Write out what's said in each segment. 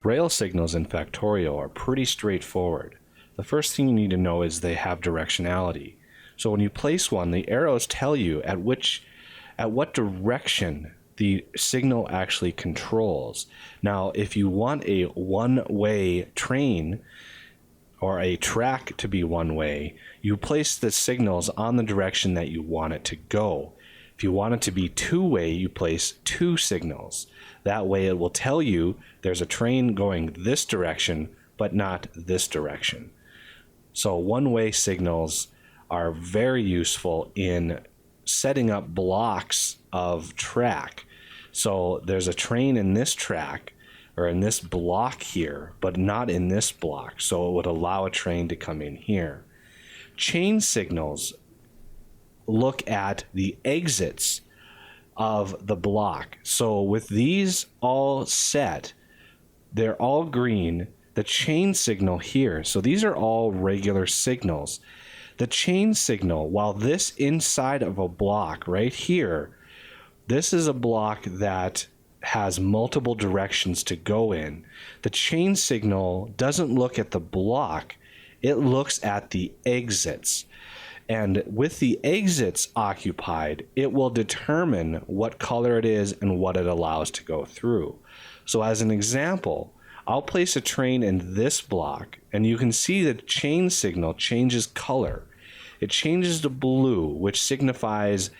Rail signals in Factorio are pretty straightforward. The first thing you need to know is they have directionality. So when you place one, the arrows tell you at what direction the signal actually controls. Now, if you want a one-way train or a track to be one way, you place the signals on the direction that you want it to go. If you want it to be two-way, you place two signals. That way it will tell you there's a train going this direction, but not this direction. So one-way signals are very useful in setting up blocks of track. So there's a train in this track or in this block here, but not in this block. So it would allow a train to come in here. Chain signals look at the exits of the block. So with these all set, they're all green. The chain signal here, so these are all regular signals. The chain signal, while this inside of a block right here, this is a block that has multiple directions to go in. The chain signal doesn't look at the block, it looks at the exits. And with the exits occupied, it will determine what color it is and what it allows to go through. So as an example, I'll place a train in this block, and you can see the chain signal changes color. It changes to blue, which signifies,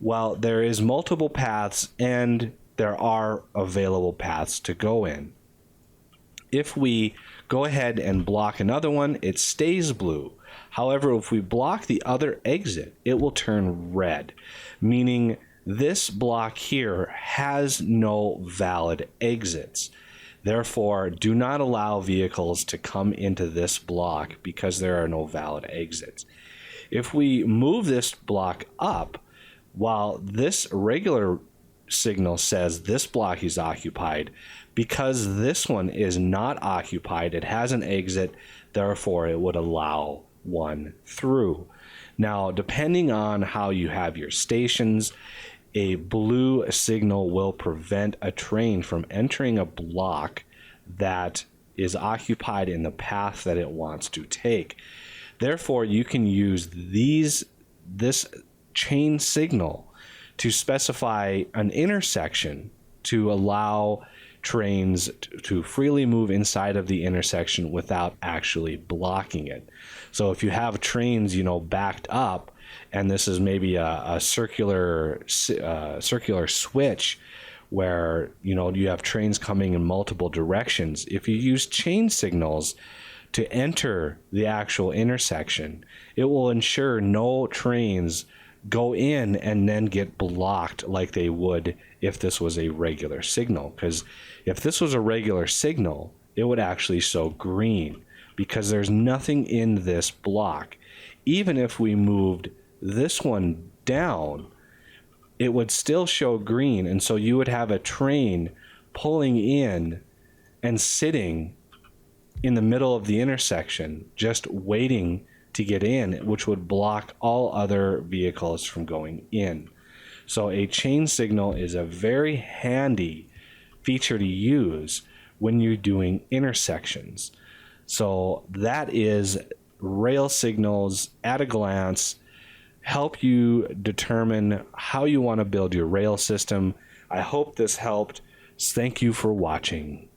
well, there is multiple paths and there are available paths to go in. If we go ahead and block another one, it stays blue. However, if we block the other exit, it will turn red, meaning this block here has no valid exits. Therefore, do not allow vehicles to come into this block because there are no valid exits. If we move this block up, while this regular signal says this block is occupied, because this one is not occupied, it has an exit, therefore it would allow one through. Now, depending on how you have your stations, a blue signal will prevent a train from entering a block that is occupied in the path that it wants to take. Therefore, you can use this chain signal to specify an intersection to allow trains to freely move inside of the intersection without actually blocking it. So if you have trains, backed up, and this is maybe a circular switch where you have trains coming in multiple directions, if you use chain signals to enter the actual intersection, it will ensure no trains go in and then get blocked like they would if this was a regular signal. Because if this was a regular signal, it would actually show green because there's nothing in this block. Even if we moved this one down, it would still show green, and so you would have a train pulling in and sitting in the middle of the intersection just waiting to get in, which would block all other vehicles from going in. So a chain signal is a very handy feature to use when you're doing intersections. So that is rail signals at a glance. Help you determine how you want to build your rail system. I hope this helped. Thank you for watching.